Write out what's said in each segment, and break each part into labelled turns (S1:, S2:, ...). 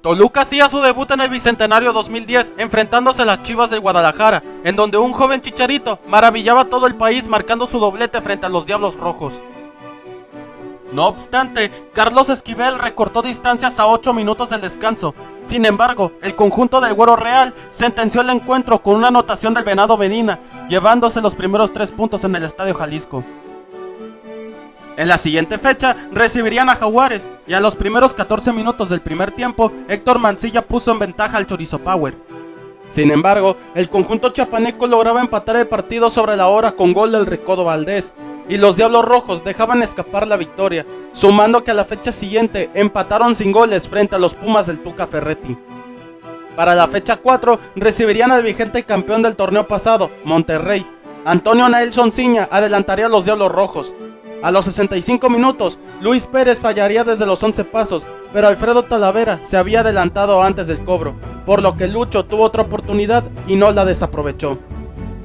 S1: Toluca hacía su debut en el Bicentenario 2010, enfrentándose a las Chivas del Guadalajara, en donde un joven Chicharito maravillaba a todo el país marcando su doblete frente a los Diablos Rojos. No obstante, Carlos Esquivel recortó distancias a 8 minutos del descanso. Sin embargo, el conjunto del Güero Real sentenció el encuentro con una anotación del Venado Medina, llevándose los primeros 3 puntos en el Estadio Jalisco. En la siguiente fecha recibirían a Jaguares y a los primeros 14 minutos del primer tiempo Héctor Mancilla puso en ventaja al Chorizo Power. Sin embargo, el conjunto chiapaneco lograba empatar el partido sobre la hora con gol del Recodo Valdés y los Diablos Rojos dejaban escapar la victoria, sumando que a la fecha siguiente empataron sin goles frente a los Pumas del Tuca Ferretti. Para la fecha 4 recibirían al vigente campeón del torneo pasado, Monterrey. Antonio Naelson Ciña adelantaría a los Diablos Rojos. A los 65 minutos, Luis Pérez fallaría desde los 11 pasos, pero Alfredo Talavera se había adelantado antes del cobro, por lo que Lucho tuvo otra oportunidad y no la desaprovechó.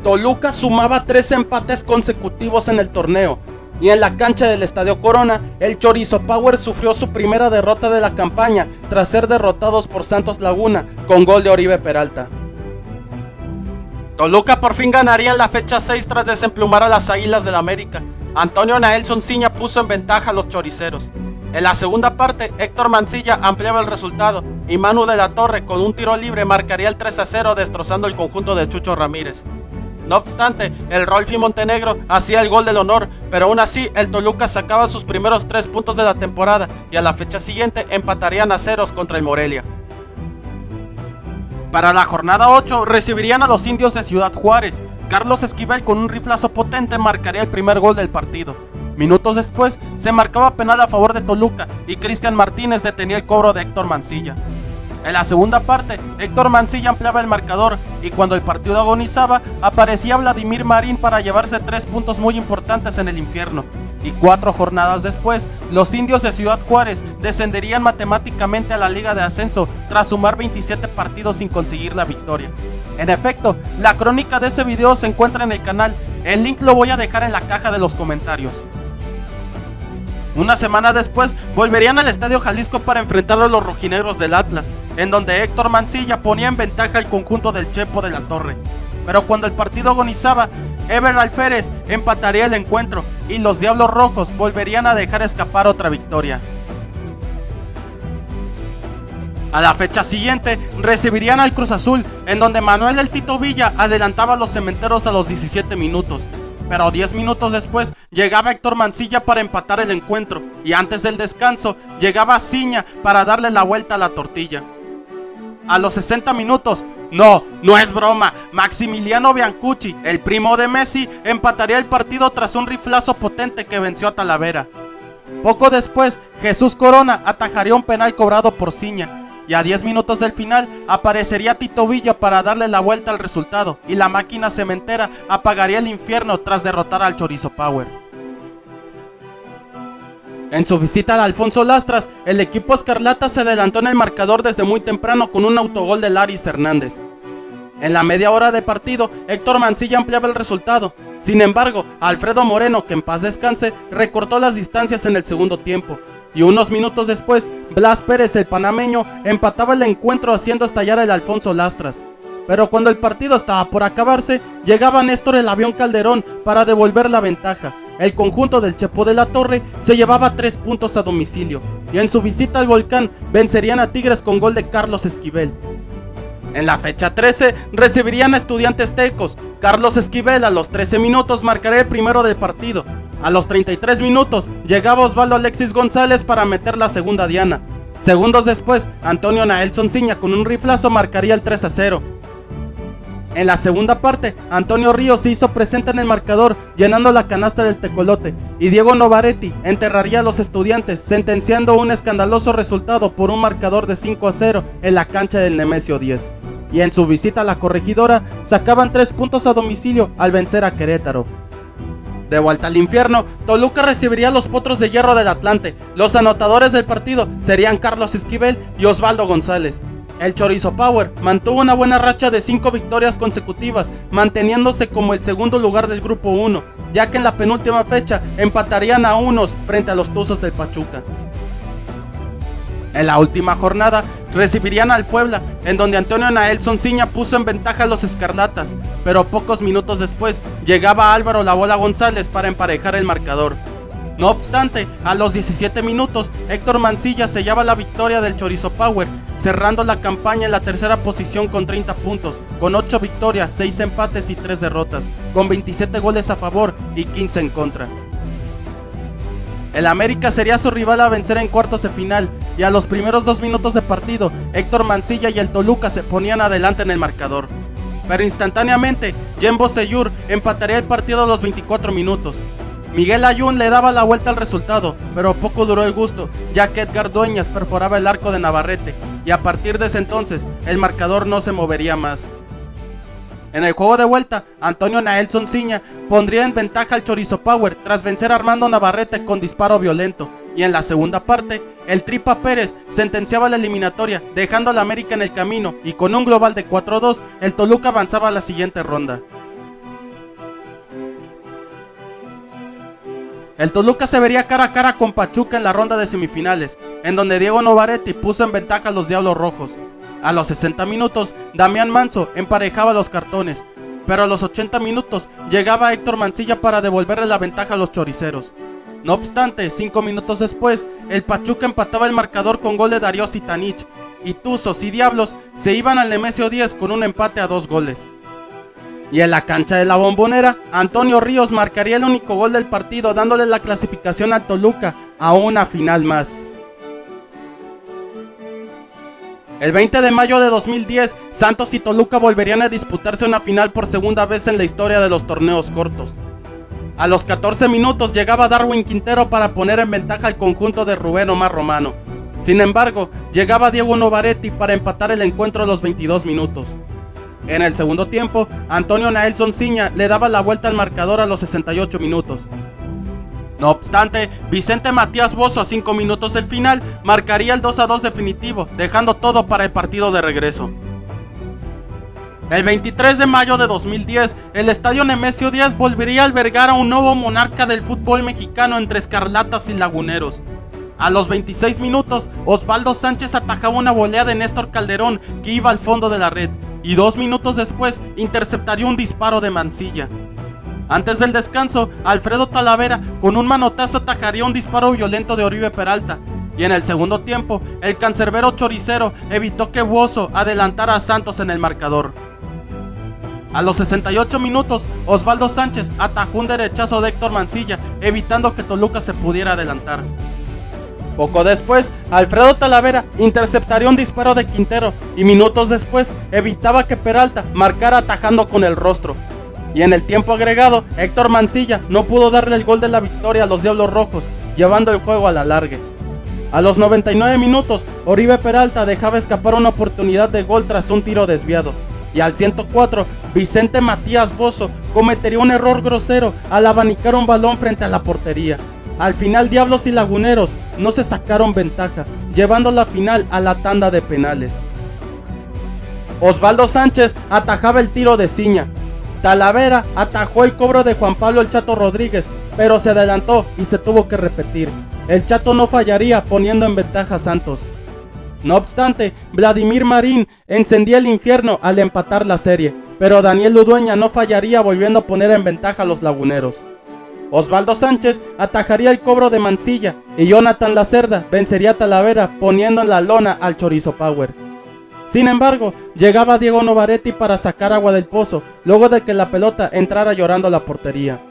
S1: Toluca sumaba 3 empates consecutivos en el torneo, y en la cancha del Estadio Corona, el Chorizo Power sufrió su primera derrota de la campaña tras ser derrotados por Santos Laguna con gol de Oribe Peralta. Toluca por fin ganaría en la fecha 6 tras desemplumar a las Águilas del América. Antonio Naelson Ciña puso en ventaja a los choriceros. En la segunda parte, Héctor Mancilla ampliaba el resultado y Manu de la Torre con un tiro libre marcaría el 3-0 destrozando el conjunto de Chucho Ramírez. No obstante, el Rolfi Montenegro hacía el gol del honor, pero aún así el Toluca sacaba sus primeros 3 puntos de la temporada y a la fecha siguiente empatarían a ceros contra el Morelia. Para la jornada 8 recibirían a los Indios de Ciudad Juárez. Carlos Esquivel con un riflazo potente marcaría el primer gol del partido. Minutos después se marcaba penal a favor de Toluca y Cristian Martínez detenía el cobro de Héctor Mancilla. En la segunda parte, Héctor Mancilla ampliaba el marcador y cuando el partido agonizaba, aparecía Vladimir Marín para llevarse 3 puntos muy importantes en el infierno. Y 4 jornadas después, los Indios de Ciudad Juárez descenderían matemáticamente a la Liga de Ascenso tras sumar 27 partidos sin conseguir la victoria. En efecto, la crónica de ese video se encuentra en el canal, el link lo voy a dejar en la caja de los comentarios. Una semana después, volverían al Estadio Jalisco para enfrentar a los rojinegros del Atlas, en donde Héctor Mancilla ponía en ventaja al conjunto del Chepo de la Torre. Pero cuando el partido agonizaba, Ever Alférez empataría el encuentro y los Diablos Rojos volverían a dejar escapar otra victoria. A la fecha siguiente recibirían al Cruz Azul, en donde Manuel El Tito Villa adelantaba a los Cementeros a los 17 minutos. Pero 10 minutos después llegaba Héctor Mancilla para empatar el encuentro y antes del descanso llegaba Ciña para darle la vuelta a la tortilla. A los 60 minutos, no es broma, Maximiliano Biancucci, el primo de Messi, empataría el partido tras un riflazo potente que venció a Talavera. Poco después, Jesús Corona atajaría un penal cobrado por Ciña. Y a 10 minutos del final aparecería Tito Villa para darle la vuelta al resultado y la máquina cementera apagaría el infierno tras derrotar al Chorizo Power. En su visita al Alfonso Lastras, el equipo escarlata se adelantó en el marcador desde muy temprano con un autogol de Laris Hernández. En la media hora de partido, Héctor Mancilla ampliaba el resultado. Sin embargo, Alfredo Moreno, que en paz descanse, recortó las distancias en el segundo tiempo. Y unos minutos después, Blas Pérez, el panameño, empataba el encuentro haciendo estallar el Alfonso Lastras. Pero cuando el partido estaba por acabarse, llegaba Néstor el Avión Calderón para devolver la ventaja. El conjunto del Chepo de la Torre se llevaba 3 puntos a domicilio. Y en su visita al Volcán, vencerían a Tigres con gol de Carlos Esquivel. En la fecha 13 recibirían a Estudiantes Tecos. Carlos Esquivel a los 13 minutos marcaría el primero del partido. A los 33 minutos llegaba Osvaldo Alexis González para meter la segunda diana. Segundos después, Antonio Naelson Ciña con un riflazo marcaría el 3-0. En la segunda parte, Antonio Ríos se hizo presente en el marcador, llenando la canasta del tecolote, y Diego Novaretti enterraría a los Estudiantes, sentenciando un escandaloso resultado por un marcador de 5-0 en la cancha del Nemesio 10. Y en su visita a la Corregidora, sacaban 3 puntos a domicilio al vencer a Querétaro. De vuelta al infierno, Toluca recibiría a los Potros de Hierro del Atlante. Los anotadores del partido serían Carlos Esquivel y Osvaldo González. El Chorizo Power mantuvo una buena racha de 5 victorias consecutivas, manteniéndose como el segundo lugar del grupo 1, ya que en la penúltima fecha empatarían a unos frente a los Tuzos del Pachuca. En la última jornada recibirían al Puebla, en donde Antonio Naelson Ciña puso en ventaja a los escarlatas, pero pocos minutos después llegaba Álvaro La Bola González para emparejar el marcador. No obstante, a los 17 minutos, Héctor Mancilla sellaba la victoria del Chorizo Power, cerrando la campaña en la tercera posición con 30 puntos, con 8 victorias, 6 empates y 3 derrotas, con 27 goles a favor y 15 en contra. El América sería su rival a vencer en cuartos de final, y a los primeros 2 minutos de partido, Héctor Mancilla y el Toluca se ponían adelante en el marcador. Pero instantáneamente, Jembo Seyur empataría el partido a los 24 minutos. Miguel Ayun le daba la vuelta al resultado, pero poco duró el gusto, ya que Edgar Dueñas perforaba el arco de Navarrete, y a partir de ese entonces, el marcador no se movería más. En el juego de vuelta, Antonio Naelson Ciña pondría en ventaja al Chorizo Power tras vencer a Armando Navarrete con disparo violento, y en la segunda parte, el Tripa Pérez sentenciaba la eliminatoria, dejando al América en el camino, y con un global de 4-2, el Toluca avanzaba a la siguiente ronda. El Toluca se vería cara a cara con Pachuca en la ronda de semifinales, en donde Diego Novaretti puso en ventaja a los Diablos Rojos. A los 60 minutos, Damián Manso emparejaba los cartones, pero a los 80 minutos llegaba Héctor Mancilla para devolverle la ventaja a los choriceros. No obstante, 5 minutos después, el Pachuca empataba el marcador con gol de Darío Zitanich, y Tuzos y Diablos se iban al Nemesio 10 con un empate a 2 goles. Y en la cancha de la Bombonera, Antonio Ríos marcaría el único gol del partido, dándole la clasificación al Toluca a una final más. El 20 de mayo de 2010, Santos y Toluca volverían a disputarse una final por segunda vez en la historia de los torneos cortos. A los 14 minutos llegaba Darwin Quintero para poner en ventaja al conjunto de Rubén Omar Romano. Sin embargo, llegaba Diego Novaretti para empatar el encuentro a los 22 minutos. En el segundo tiempo, Antonio Naelson Ciña le daba la vuelta al marcador a los 68 minutos. No obstante, Vicente Matías Bozo a 5 minutos del final marcaría el 2-2 definitivo, dejando todo para el partido de regreso. El 23 de mayo de 2010, el estadio Nemesio 10 volvería a albergar a un nuevo monarca del fútbol mexicano entre escarlatas y laguneros. A los 26 minutos, Osvaldo Sánchez atajaba una volea de Néstor Calderón que iba al fondo de la red, y 2 minutos después interceptaría un disparo de Mancilla. Antes del descanso, Alfredo Talavera con un manotazo atajaría un disparo violento de Oribe Peralta, y en el segundo tiempo, el cancerbero choricero evitó que Buoso adelantara a Santos en el marcador. A los 68 minutos, Osvaldo Sánchez atajó un derechazo de Héctor Mancilla, evitando que Toluca se pudiera adelantar. Poco después, Alfredo Talavera interceptaría un disparo de Quintero, y minutos después evitaba que Peralta marcara atajando con el rostro. Y en el tiempo agregado, Héctor Mancilla no pudo darle el gol de la victoria a los Diablos Rojos, llevando el juego a la largue. A los 99 minutos, Oribe Peralta dejaba escapar una oportunidad de gol tras un tiro desviado. Y al 104, Vicente Matías Bozo cometería un error grosero al abanicar un balón frente a la portería. Al final, Diablos y Laguneros no se sacaron ventaja, llevando la final a la tanda de penales. Osvaldo Sánchez atajaba el tiro de Ciña. Talavera atajó el cobro de Juan Pablo El Chato Rodríguez, pero se adelantó y se tuvo que repetir. El Chato no fallaría, poniendo en ventaja a Santos. No obstante, Vladimir Marín encendía el infierno al empatar la serie, pero Daniel Ludueña no fallaría, volviendo a poner en ventaja a los laguneros. Osvaldo Sánchez atajaría el cobro de Mancilla y Jonathan Lacerda vencería a Talavera, poniendo en la lona al Chorizo Power. Sin embargo, llegaba Diego Novaretti para sacar agua del pozo, luego de que la pelota entrara llorando a la portería.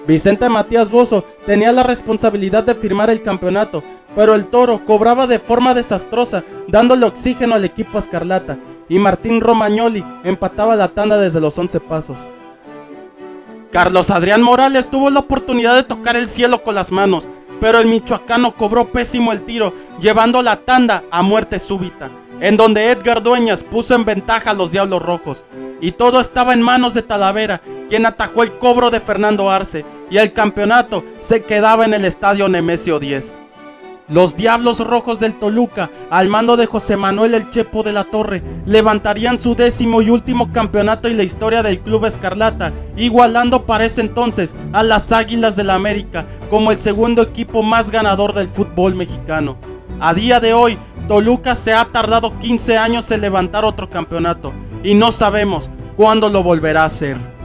S1: Vicente Matías Bozo tenía la responsabilidad de firmar el campeonato, pero el Toro cobraba de forma desastrosa, dándole oxígeno al equipo escarlata, y Martín Romagnoli empataba la tanda desde los 11 pasos. Carlos Adrián Morales tuvo la oportunidad de tocar el cielo con las manos, pero el michoacano cobró pésimo el tiro, llevando la tanda a muerte súbita, en donde Edgar Dueñas puso en ventaja a los Diablos Rojos, y todo estaba en manos de Talavera, quien atajó el cobro de Fernando Arce, y el campeonato se quedaba en el estadio Nemesio 10. Los Diablos Rojos del Toluca, al mando de José Manuel El Chepo de la Torre, levantarían su 10º y último campeonato en la historia del Club Escarlata, igualando para ese entonces a las Águilas del la América como el segundo equipo más ganador del fútbol mexicano. A día de hoy, Toluca se ha tardado 15 años en levantar otro campeonato y no sabemos cuándo lo volverá a hacer.